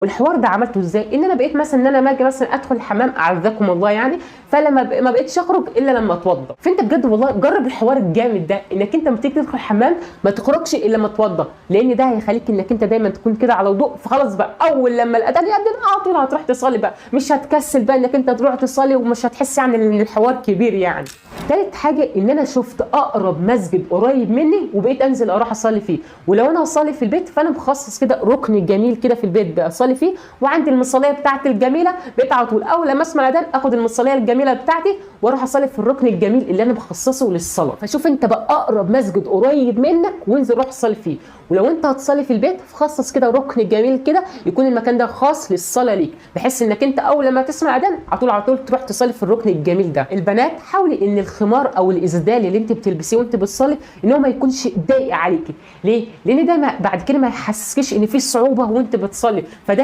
والحوار ده عملته ازاي؟ ان انا بقيت مثلا ان انا لما اجي مثلا ادخل الحمام اعزكم الله يعني، فلما ما بقتش اخرج الا لما اتوضى. فانت بجد والله جرب الحوار الجامد ده، انك انت لما تيجي تدخل الحمام ما تخرجش الا لما اتوضى، لان ده هيخليك انك انت دايما تكون كده على وضوء. فخلاص بقى اول لما الاذان يأذن على طول هتروح تصلي بقى، مش هتكسل بقى انك انت تروح تصلي، ومش هتحس يعني ان الحوار كبير يعني. تالت حاجه ان انا شفت اقرب مسجد قريب مني وبقيت انزل اروح اصلي فيه. ولو انا هصلي في البيت فانا مخصص كده ركن جميل كده في البيت بصلي فيه، وعندي المصليه بتاعتي الجميله، بقيت على طول اول لما اسمع الاذان اخد المصليه الجميله بتاعتي واروح اصلي في الركن الجميل اللي انا مخصصه للصلاه. فشوف انت بقى اقرب مسجد قريب منك وانزل روح صلي فيه. ولو انت هتصلي في البيت فخصص كده ركن جميل كده يكون المكان ده خاص للصلاه ليك، بحيث انك انت اول لما تسمع اذان على طول تروح تصلي في الركن الجميل ده. البنات حاولي ان الخمار او الازدال اللي انت بتلبسيه وانت بتصلي ان هو ما يكونش ضايق عليكي. ليه؟ لان ده بعد كده ما يحسسكيش ان في صعوبه وانت بتصلي، فده